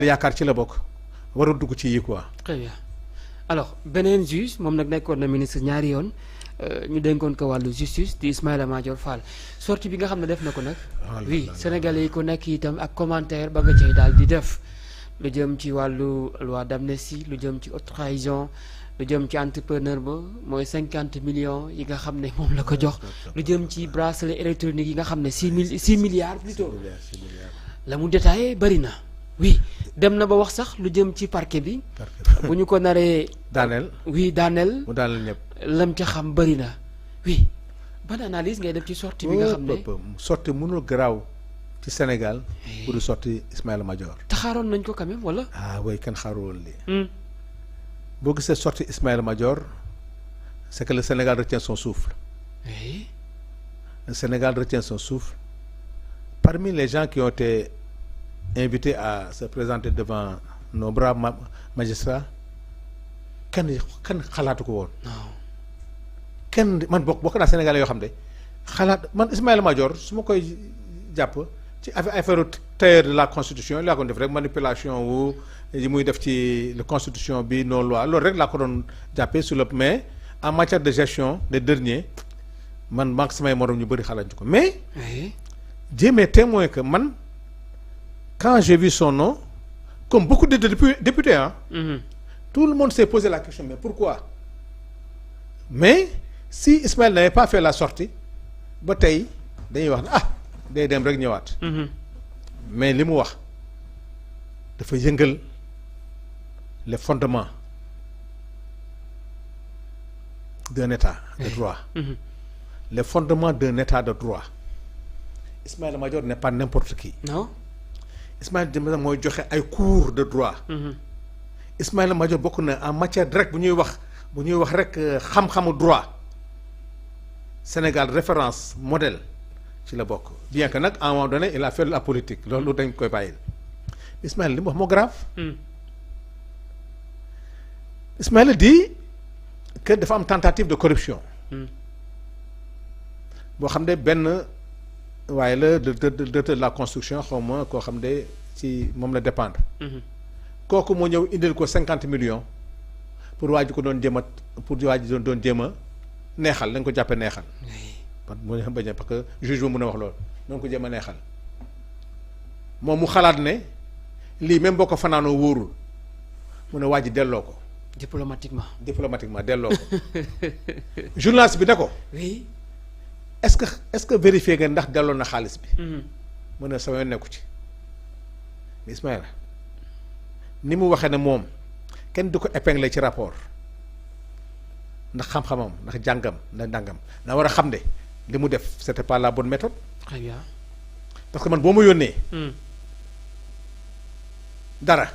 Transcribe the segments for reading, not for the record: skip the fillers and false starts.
yaakaar ci la bokk warul dugg ci yi quoi. très bien alors beneen juge moom nag nekkoon na ministre ñaari yoon ñu dénkoon ko wàllu justice di Ismaïla Madior Fall sortie bi nga xam ne def na ko nag. oui sénégalais yi ko nekk itam ak commentaire ba nga cay daal di def lu jëm ci wàllu loi d'amnistie lu jëm ci haute trahison lu jëm ci entrepreneur ba mooy 50 millions yi nga xam ne moom la ko jox lu jëm ci bracelet électronique yi nga xam ne 6 milliards plutôt la mu détaillé bari na. oui dem na ba wax sax lu jëm ci parquet bi bu ñu ko naree daaneel oui daaneel mu daaneel ñëpp lam ca xam bëri na oui ban analyse ngay def ci sortie bi nga xam ne sortie mënul garaaw ci Sénégal pour di sortie Ismaïla Madior taxaaroon nañ ko quand même wala way kenn xaaru woon lii boo gisee sortie Ismaïla Madior c'est que le Sénégal retient son souffle le Sénégal retient son souffle parmi les gens qui ont été invité à se présenter devant nos braves magistrats kenn xalaatu ko woon. kenn man bokk naa Sénégalais yoo xam ne xalaat man Ismaïla Madior su ma koy jàpp ci affaire tailleur de la constitution laa ko def rek manipulation wu yi muy def ci la constitution bi non loi loolu rek laa ko doon jàppee sur le mais en matière de gestion des derniers man maa ngi samay morom ñu bëri xalaat ko mais. jéemee témoin que man. Quand j'ai vu son nom, comme beaucoup de députés, hein, tout le monde s'est posé la question, mais pourquoi? Mais si Ismaël n'avait pas fait la sortie, bataille, dañuy wax day dem rek ñëwaat. Mais li mu wax dafa yëngal les fondements d'un état de droit. Les fondements d'un état de droit. Ismaïla Madior n'est pas n'importe qui. Non. Ismaïla Madior mooy joxe ay cours de droit. Ismaïla Madior bokk na en matière rek bu ñuy wax rek xam-xamu droit Sénégal référence modèle ci la bokk bien que nag à un moment donné il a fait la politique loolu dañ koy bàyyil Ismaïla li mu wax moo grave. Ismaïla dit que dafa am tentative de corruption. boo xam ne benn. waaye la de la construction xaw ma koo xam ne ci moom la dépendre. kooku moo ñëw indil ko 50 millions pour waa ji ko doon jéem a pour waa ji doon jéem a neexal lañ ko jàppee neexal. parce que juge ba mën a wax loolu doon ko jéem a neexal moom mu xalaat ne lii même boo ko fanaanoo wóorul mu ne waa ji delloo ko. diplomatiquement delloo ko. journaliste bi ne ko. oui. est-ce que vérifier nga ndax delloo na xaalis bi. mu ne sama yoon nekku ci Ismaïla ni mu waxee ne moom kenn du ko épinglé ci rapport ndax xam-xamam ndax jàngam ndax ndàngam na war a xam ne li mu def c'était pas la bonne méthode. très bien. parce que man boo ma yónnee. dara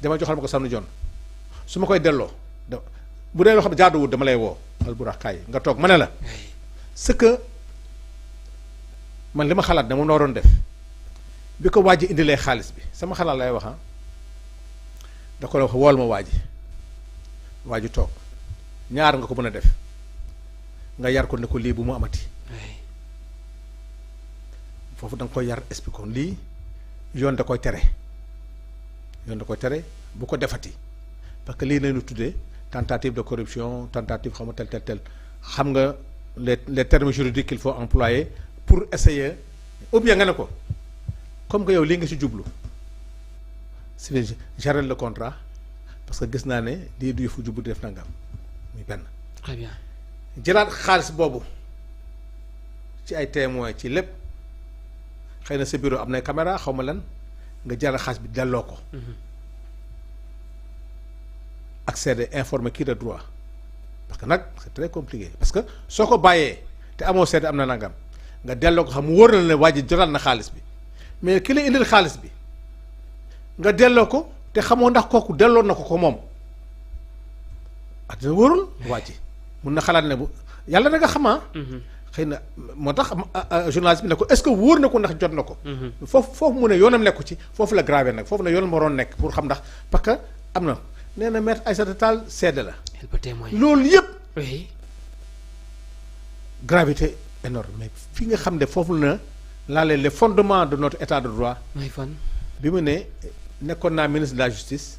dama joxal ma ko sànnu jon su ma koy delloo bu dee loo xam ne jaaduwul dama lay woo alburax kaay nga toog ma ne la. ce que man li ma xalaat ne moom la waroon def bi ko waaj indilee xaalis bi sama xalaat lay wax da ko la wax wool ma waaj toog ñaar nga ko mën a def nga yar ko ne ko lii bu mu amati foofu da nga koy yar expliqué ko lii yoon da koy tere bu ko defati parce que lii nañu tuddee tentative de corruption tentative xaw ma tel xam nga les termes juridiques qu'il faut employer pour essayer ou bien nga ne ko comme que yow lii nga ci jublu si j'arrête le contrat parce que gis naa ne lii du yëfu jublu def nangam muy benn. très bien. jëlaat xaalis boobu ci ay témoins ci lépp xëy na sa bureau am na caméra xaw ma lan nga jëlaat xaalis bi delloo ko. accéder informer kii de droit. parce que nag c'est très compliqué parce que soo ko bàyyee te amoo seede am na nangam nga delloo ko xam mu wóor na ne waa ji jotal na xaalis bi mais ki la indil xaalis bi nga delloo ko te xamoo ndax kooku delloo na ko moom dina wóorul waa ji mun na xalaat ne bu yàlla na nga xamaa xëy na moo tax journaliste bi ne ko est-ce que wóor na ko ndax jot na ko foofu mu ne yoonam nekku ci foofu la grave nag foofu la yoonam waroon nekk pour xam ndax parce que am na nee na maître Aïssata Tall seede la loolu yëpp gravité énorme mais fi nga xam ne foofu na laalee les fondements de notre état de droit mooy fan bi mu ne nekkoon naa ministre de la justice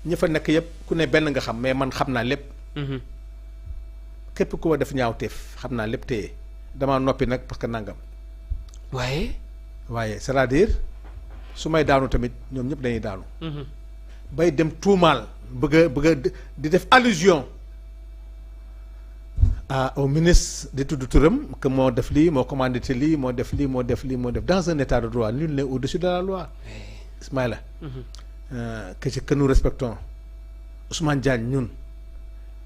ñi fa nekk yëpp ku ne benn nga xam mais man xam naa lépp. képp ku ma def ñaawteef xam naa lépp téye damaa noppi nag parce que nangam. waaye c'est-à-dire su may daanu tamit ñoom ñëpp dañuy daanu. bay dem tuumaal bëgg a di def allusion au ministre di tudd turam que moo def lii moo commandité lii moo def lii moo def lii moo def dans un état de droit nul n'est au-dessus de la loi. Ismaïla. que nous respectons Ousmane Diagne ñun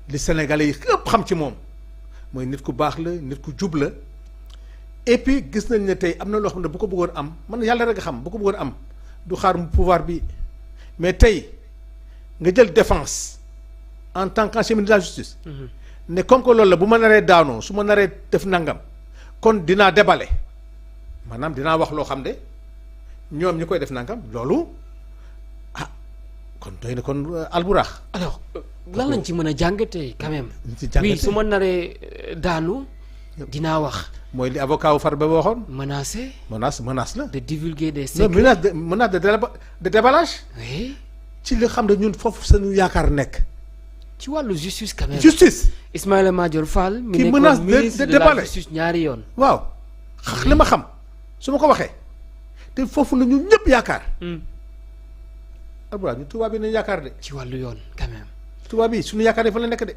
li Sénégalais yi ëpp xam ci moom mooy nit ku baax la nit ku jub la et puis gis nañ ne tey am na loo xam ne bu ko bëggoon am man yàlla rek a xam bu ko bëggoon am du xaar pouvoir bi mais tey nga jël défense en tant qu'ancien ministre de la justice. ne comme que loolu la bu ma naree daanoo su ma naree def nangam kon dinaa débale maanaam dinaa wax loo xam ne ñoom ñi koy def nangam loolu ah kon doy na kon alburax. alors lan lañ ci mën a jàngatee quand même. ci jàngatee oui su ma naree daanu dinaa wax. mooy li avocat wu Farba waxoon. menacé. menace la. de divulguer des non secrets. menace de déballage. oui. ci li xam ne ñun foofu seen yaakaar nekk. ci wàllu justice quand même. justice. Ismaïla Madior Fall. mi qui menace nekkoon ministre de la justice ñaari yoon. waaw li ma xam su ma ko waxee te foofu la ñu ñëpp yaakaar. alhamdulilah ñu tubaab yi nañu yaakaar de. ci wàllu yoon quand même. tubaab yi suñu yaakaar yi fa la nekk de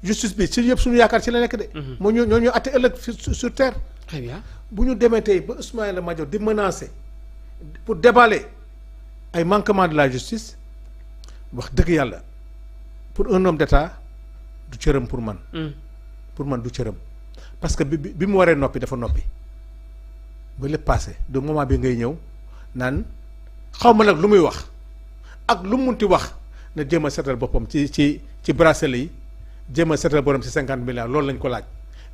justice bi si yëpp suñu yaakaar ci la nekk de. moo ñoo atte ëllëg sur terre. très bien bu ñu demee tey ba Ismaïla Madior di menacer pour déballer ay manquements de la justice wax dëgg yàlla pour un homme d'état du cëram pour man. pour man du cëram parce que bi mu waree noppi dafa noppi ba lépp passé de moment bi ngay ñëw naan xaw ma nag lu muy wax ak lu mu munti wax na jéem a seetal boppam ci bracelet yi jéem a seetal borom ci 50 milliards loolu lañ ko laaj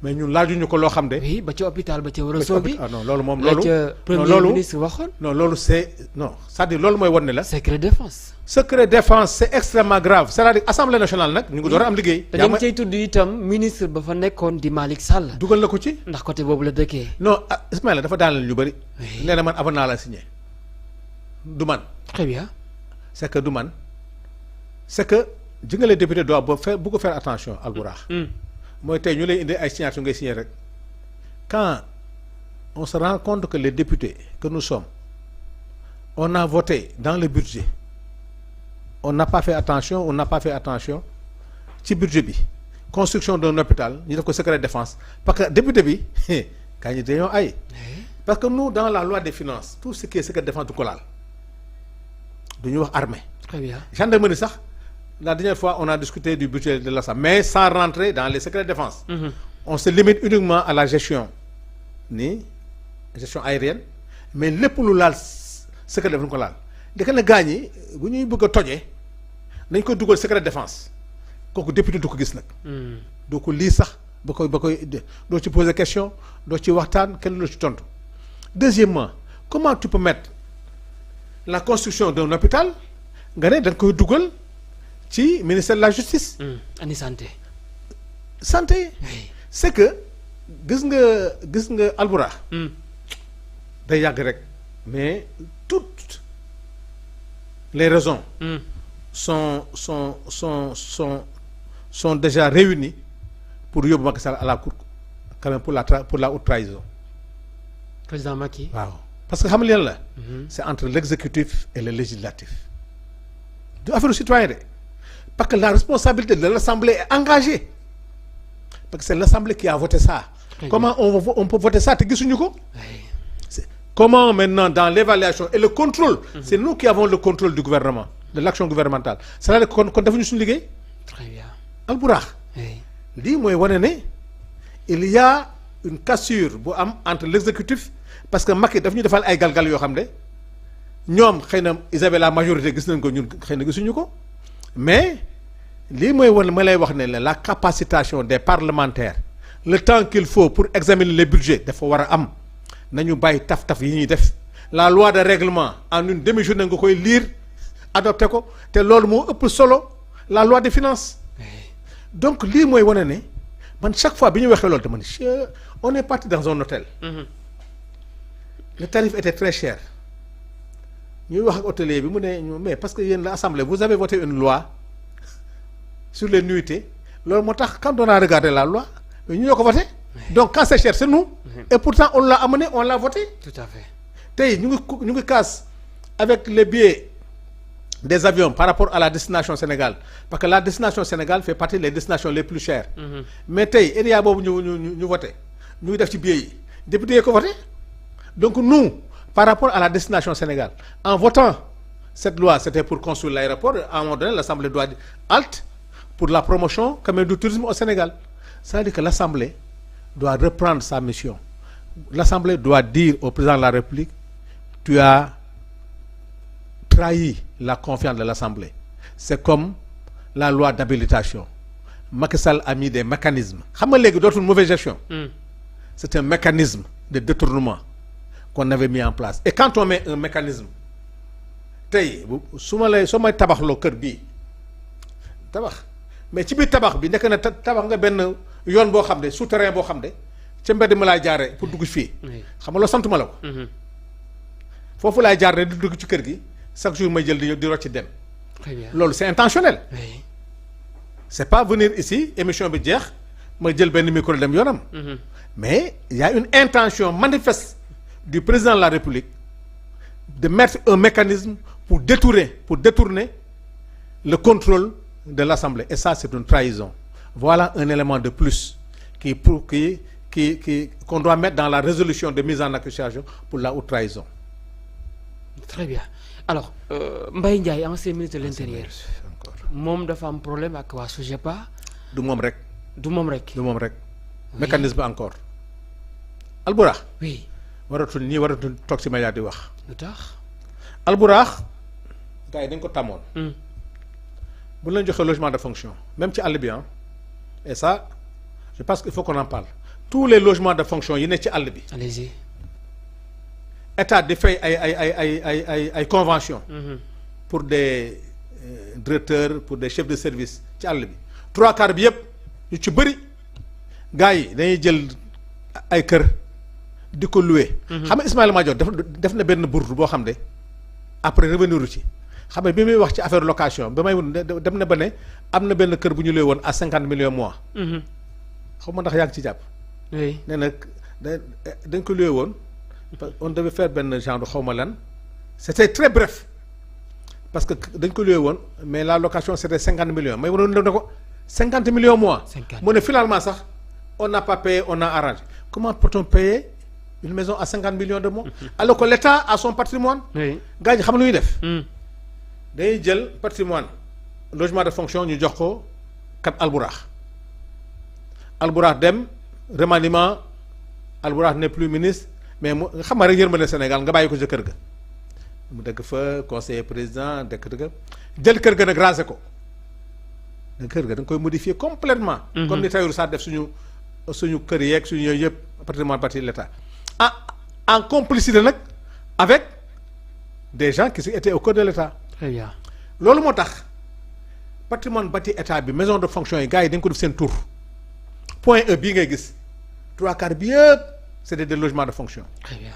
mais ñun laajuñu ko loo xam de. oui ba ci hôpital ba ci war a soobi. ah non loolu moom loolu. la ca premier ministre waxoon. non loolu c'est non c'est-à-dire loolu mooy wan ne la. secret défense. secret défense c'est extrêmement grave c'est-à-dire assemblée nationale nag ñu ngi door a am liggéey. yaa ma cay tudd itam ministre ba fa nekkoon di Malick Sall. dugal na ko ci. ndax côté boobu la dëkkee. non Ismaïla dafa daaneel ñu bëri. nee na man avant naa la signé du man. très bien. c'est que du man c'est que ji nga les députés doivent bu ko faire attention Albourakh. mooy tey ñu lay indi ay signature ngay signé rek quand on se rend compte que les députés que nous sommes on a voté dans le budget on n'a pas fait attention ci budget bi construction d'un hôpital ñu def ko secret défense parce que député bi kaa ñi dañoo ay parce que nous dans la loi des finances tout ce qui est secret défense du ko laal du ñu wax armée. très bien gendarmerie sax. La dernière fois, on a discuté du budget de l'Assemblée, mais sans rentrer dans les secrets de défense. On se limite uniquement à la gestion aérienne, mais lépp lu laal secret de défense ko laal. Ndeke na gaañ yi bu ñuy bëgg a tojee nañ ko dugal secret de défense kooku député du ko gis nag. doo ko lii sax ba koy doo ci poser question doo ci waxtaan kenn du ci tontu. Deuxièmement, comment tu peux mettre la construction d'un hôpital nga ne dañ koy dugal. ci ministère de la justice. ani santé. santé. c'est que gis nga Albourakh. day yàgg rek mais toutes les raisons. sont déjà réunies pour yóbbu Macky Sall à la cour quand même pour la haute trahison. président Macky. waaw parce que xam nga la. c'est entre l'exécutif et le législatif. du affaire citoyen de. Parce que la responsabilité de l'Assemblée est engagée. Parce que c'est l'Assemblée qui a voté ça. Comment on peut voter ça te gisuñu ko. Comment maintenant dans l'évaluation et le contrôle. C'est nous qui avons le contrôle du gouvernement, de l'action gouvernementale. C'est-à-dire qu'on defuñu suñu liggéey. très bien. Albourakh. lii mooy wane ne il y a une cassure bu am entre l'exécutif parce que Macky daf ñu defal ay galgal yoo xam ne ñoom xëy na ils avaient la majorité gis nañ ko ñun xëy na gisuñu ko mais. lii mooy wane ma lay wax ne la capacitation des parlementaires le temps qu'il faut pour examiner les budgets dafa war a am nañu bàyyi taf-taf yi ñuy def la loi de règlement en une demi-journée nga koy lire adopté ko te loolu moo ëpp solo la loi des finances donc lii mooy wane ne man chaque fois bi ñu waxee loolu dama ne on est parti dans un hôtel le tarif était très cher ñuy wax ak hôtelier bi mu ne mais parce que yéen l'Assemblée vous avez voté une loi sur les nuitées loolu moo tax quand on a regardé la loi ñu ñoo ko voté donc quand c'est cher c'est nous et pourtant on l'a amené on l'a voté. Tout à fait. tey ñu ngi casse avec les billets des avions par rapport à la destination Sénégal parce que la destination Sénégal fait partie des destinations les plus chères. Mais tey area boobu ñu voté ñu ngi def ci billets yi député yi ko voté donc nous par rapport à la destination Sénégal en votant cette loi c'était pour construire l'aéroport à un moment donné l'Assemblée doit dire halte pour la promotion quand même du tourisme au Sénégal c'est-à-dire que l'Assemblée doit reprendre sa mission l'Assemblée doit dire au président de la République tu as trahi la confiance de l'Assemblée c'est comme la loi d'habilitation Macky Sall a mis des mécanismes xam nga léegi dootul mauvaise gestion c'est un mécanisme de détournement qu'on avait mis en place et quand on met un mécanisme tey soo may tabaxloo kër bii tabax mais ci biir tabax bi nekk na tabax nga benn yoon boo xam ne souterrain boo xam ne ca mbedd ma laay jaaree pour dugg fii xam nga loolu santuma la ko foofu laay jaar ne di dugg ci kër gi chaque jour may jël di rocci dem loolu c'est intentionnel c'est pas venir ici émission bi jeex ma jël benn micro dem yoonam mais il y a une intention manifeste du président de la République de mettre un mécanisme pour détourner le contrôle de l'Assemblée et ça c'est une trahison voilà un élément de plus qu'on doit mettre dans la résolution de mise en accusation pour la haute trahison. Très bien alors Mbaye Ndiaye ancien ministre de l'Intérieur moom dafa am problème ak waa SOGEPA. du moom rek. Oui. Mécanisme encore. Alburax. oui. waratul toog ci média di wax. lu tax. Alburax gars yi dañ ko tàmmoon. bu leen joxee logement de fonction même ci àll bi et ça je pense qu'il faut qu'on en parle tous les logements de fonction yi ne ci àll bi. allez-y. état di fay ay convention pour des directeurs pour des chefs de service ci àll bi 3/4 bi yëpp ñu ci bëri gars yi dañuy jël ay kër di ko louer. xam nga Ismaïla Madior def na benn bourde boo xam ne après revenir ci xam nga bi muy wax ci affaire location ba may dem na ba ne am na benn kër bu ñu loué woon à 50 millions mois. xaw ma ndax yaa ngi ci jàpp. oui nee na dañ ko loué woon. on devait faire benn genre xaw ma lan c'était très bref parce que dañ ko loué woon mais la location c'était 50 millions may waroon ne ko 50 millions mois. mu ne finalement sax on n'a pas payé on a arrangé comment peut-on payer une maison à 50 millions de mois. alors que l'État a son patrimoine. oui gars ñi xam lu ñuy def. dañuy jël patrimoine logement de fonction ñu jox ko kat Alburax dem remaniement Alburax n'est plus ministre. mais mu xam nga rek yërmande Sénégal nga bàyyi ko sa kër ga mu dëkk fa conseiller président dëkk jël kër ga nag raser ko kër ga da nga koy modifier complètement comme ni Tahirou Sarr def suñu kër yeeg suñu yooyu yëpp patrimoine bâti l'État en complicité nag avec des gens qui étaient au cœur de l'État. Très bien. loolu moo tax patrimoine bâti État bi maison de fonction yi gars yi dañ ko def seen tour point E bii ngay gis 3/4 bi yëpp c'est des logements de fonction. Très bien.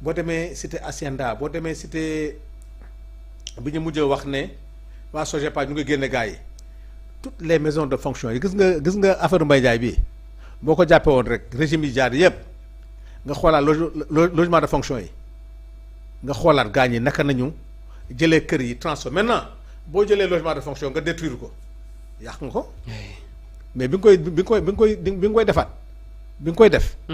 boo demee cité Hacienda boo demee cité bi ñu mujjee wax ne waa SOGEPA ñu ngi génne gars yi toutes les maisons de fonction yi gis nga affaire Mbaye Ndiaye bii boo ko jàppee woon rek régime yi jaar yëpp nga xoolaat logement de fonction yi nga xoolaat gars ñi naka nañu jëlee kër yi transformé maintenant boo jëlee logement de fonction nga détruire ko yàq nga ko mais bi nga koy defaat bi nga koy def